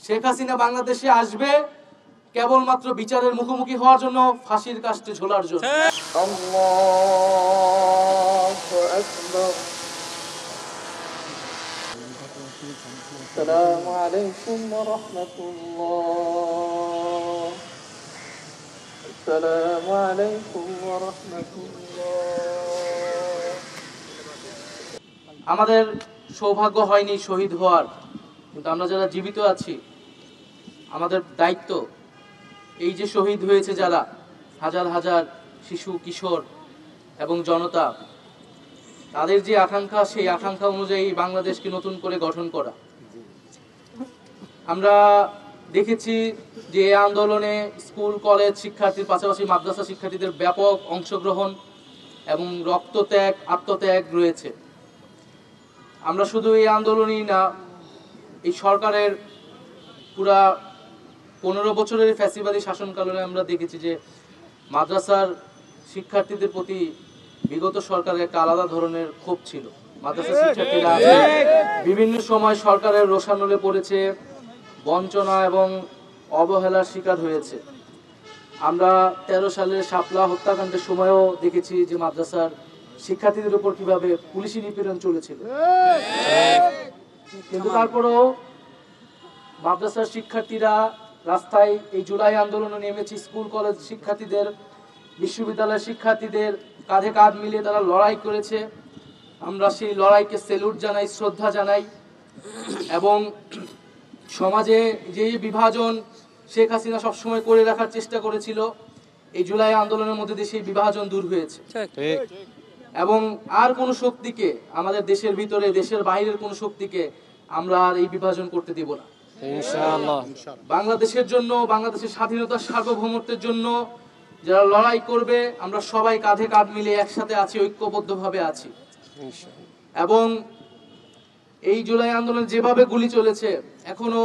শেখ হাসিনা বাংলাদেশে আসবে কেবলমাত্র বিচারের মুখোমুখি হওয়ার জন্য, ফাঁসির কাস্টে ঝোলার জন্য। আল্লাহু আকবার। আসসালামু আলাইকুম ওয়া রাহমাতুল্লাহ। আসসালামু আলাইকুম ওয়া রাহমাতুল্লাহ। আমাদের সৌভাগ্য হয়নি শহীদ হওয়ার, কিন্তু আমরা যারা জীবিত আছি আমাদের দায়িত্ব এই যে শহীদ হয়েছে যারা হাজার হাজার শিশু, কিশোর এবং জনতা, তাদের যে আকাঙ্ক্ষা, সেই আকাঙ্ক্ষা অনুযায়ী বাংলাদেশকে নতুন করে গঠন করা। আমরা দেখেছি যে এই আন্দোলনে স্কুল কলেজ শিক্ষার্থীর পাশাপাশি মাদ্রাসা শিক্ষার্থীদের ব্যাপক অংশগ্রহণ এবং রক্তত্যাগ, আত্মত্যাগ রয়েছে। আমরা শুধু এই আন্দোলনই না, এই সরকারের পুরা 15 বছরের ফ্যাসিবাদী শাসনকালে আমরা দেখেছি যে মাদ্রাসার শিক্ষার্থীদের প্রতি বিগত সরকারের একটা আলাদা ধরনের ক্ষোভ ছিল। মাদ্রাসা শিক্ষার্থীরা বিভিন্ন সময় সরকারের রোষানলে পড়েছে, বঞ্চনা এবং অবহেলার শিকার হয়েছে। আমরা 13 সালের শাপলা হত্যাকাণ্ডের সময়ও দেখেছি যে মাদ্রাসার শিক্ষার্থীদের উপর কিভাবে পুলিশি নিপীড়ন চলেছিল। কিন্তু তারপরেও মাদ্রাসার শিক্ষার্থীরা রাস্তায় এই জুলাই আন্দোলনে নেমেছে। স্কুল কলেজ শিক্ষার্থীদের, বিশ্ববিদ্যালয়ের শিক্ষার্থীদের কাঁধে কাঁধ মিলিয়ে তারা লড়াই করেছে। আমরা সেই লড়াইকে স্যালুট জানাই, শ্রদ্ধা জানাই। এবং সমাজে যে বিভাজন শেখ হাসিনা সবসময় করে রাখার চেষ্টা করেছিল, এই জুলাই আন্দোলনের মধ্যে দিয়ে সেই বিভাজন দূর হয়েছে। এবং আর কোন শক্তিকে, আমাদের দেশের ভিতরে দেশের বাইরের কোন শক্তিকে আমরা আর এই বিভাজন করতে দেব না ইনশাআল্লাহ। বাংলাদেশের জন্য, বাংলাদেশের স্বাধীনতার সার্বভৌমত্বের জন্য যারা লড়াই করবে, আমরা সবাই কাঁধে কাঁধ মিলে একসাথে আছি, ঐক্যবদ্ধভাবে আছি। এবং এই জুলাই আন্দোলন যেভাবে গুলি চলেছে, এখনো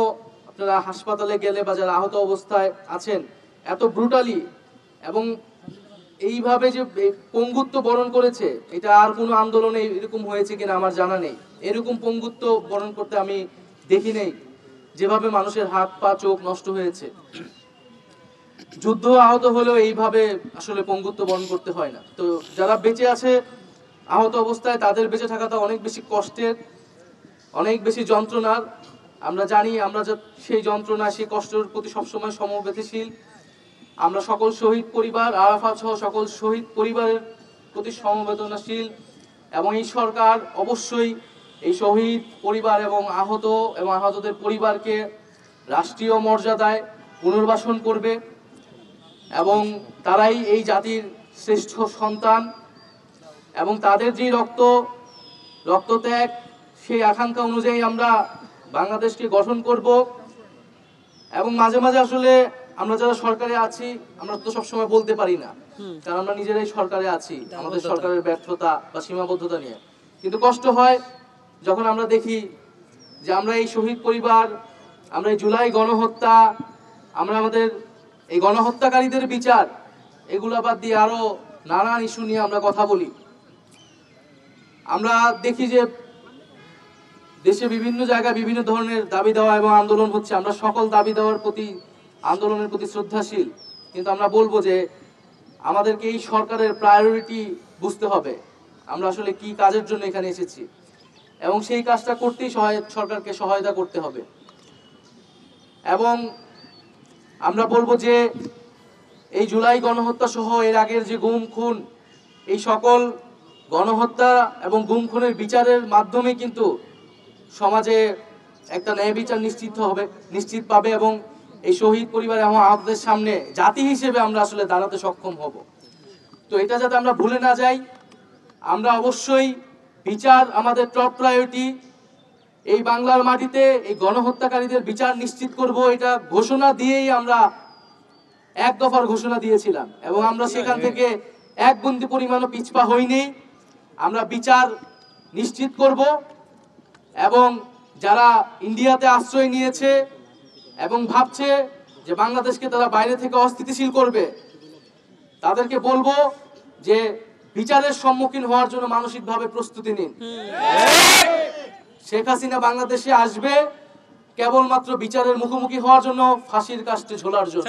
আপনারা হাসপাতালে গেলে বা যারা আহত অবস্থায় আছেন, এত ব্রুটালি এবং এইভাবে যে পঙ্গুত্ব বরণ করেছে, এটা আর কোনো আন্দোলনে এরকম হয়েছে কিনা আমার জানা নেই। এরকম পঙ্গুত্ব বরণ করতে আমি দেখি নেই, যেভাবে মানুষের হাত পা চোখ নষ্ট হয়েছে। যুদ্ধ আহত হলেও এইভাবে আসলে পঙ্গুত্ব বরণ করতে হয় না। তো যারা বেঁচে আছে আহত অবস্থায়, তাদের বেঁচে থাকাটা অনেক বেশি কষ্টের, অনেক বেশি যন্ত্রণার। আমরা জানি, আমরা সেই যন্ত্রণা, সেই কষ্টের প্রতি সবসময় সমবেদনশীল। আমরা সকল শহীদ পরিবার, আরাফাত সহ সকল শহীদ পরিবারের প্রতি সমবেদনশীল। এবং এই সরকার অবশ্যই এই শহীদ পরিবার এবং আহতদের পরিবারকে রাষ্ট্রীয় মর্যাদায় পুনর্বাসন করবে। এবং তারাই এই জাতির শ্রেষ্ঠ সন্তান, এবং তাদের যে রক্তত্যাগ, সেই আকাঙ্ক্ষা অনুযায়ী আমরা বাংলাদেশকে গঠন করব। এবং মাঝে মাঝে আসলে আমরা যারা সরকারে আছি, আমরা তো সবসময় বলতে পারি না, কারণ আমরা নিজেরাই সরকারে আছি, আমাদের সরকারের ব্যর্থতা বা সীমাবদ্ধতা নিয়ে। কিন্তু কষ্ট হয় যখন আমরা দেখি যে আমরা এই শহীদ পরিবার, আমরা এই জুলাই গণহত্যা, আমরা আমাদের এই গণহত্যাকারীদের বিচার, এগুলা বাদ দিয়ে আরো নানান ইস্যু নিয়ে আমরা কথা বলি। আমরা দেখি যে দেশে বিভিন্ন জায়গায় বিভিন্ন ধরনের দাবি দেওয়া এবং আন্দোলন হচ্ছে। আমরা সকল দাবি দেওয়ার প্রতি, আন্দোলনের প্রতি শ্রদ্ধাশীল, কিন্তু আমরা বলবো যে আমাদেরকে এই সরকারের প্রায়োরিটি বুঝতে হবে, আমরা আসলে কি কাজের জন্য এখানে এসেছি, এবং সেই কাজটা করতেই সরকারকে সহায়তা করতে হবে। এবং আমরা বলবো যে এই জুলাই গণহত্যা সহ এর আগের যে গুম খুন, এই সকল গণহত্যা এবং গুম খুনের বিচারের মাধ্যমে কিন্তু সমাজে একটা ন্যায় বিচার নিশ্চিত পাবে। এবং এই শহীদ পরিবার এবং আহতদের সামনে জাতি হিসেবে আমরা আসলে দাঁড়াতে সক্ষম হব। তো এটা যাতে আমরা ভুলে না যাই, আমরা অবশ্যই বিচার আমাদের টপ প্রায়োরিটি। এই বাংলার মাটিতে এই গণহত্যাকারীদের বিচার নিশ্চিত করব, এটা ঘোষণা দিয়েই আমরা এক দফার ঘোষণা দিয়েছিলাম, এবং আমরা সেখান থেকে এক বিন্দু পরিমাণও পিছপা হইনি। আমরা বিচার নিশ্চিত করব। এবং যারা ইন্ডিয়াতে আশ্রয় নিয়েছে এবং ভাবছে যে বাংলাদেশকে তারা বাইরে থেকে অস্থিতিশীল করবে, তাদেরকে বলবো যে বিচারের সম্মুখীন হওয়ার জন্য মানসিকভাবে প্রস্তুতি নিন। শেখ হাসিনা বাংলাদেশে আসবে কেবলমাত্র বিচারের মুখোমুখি হওয়ার জন্য, ফাঁসির কাস্টে ঝোলার জন্য।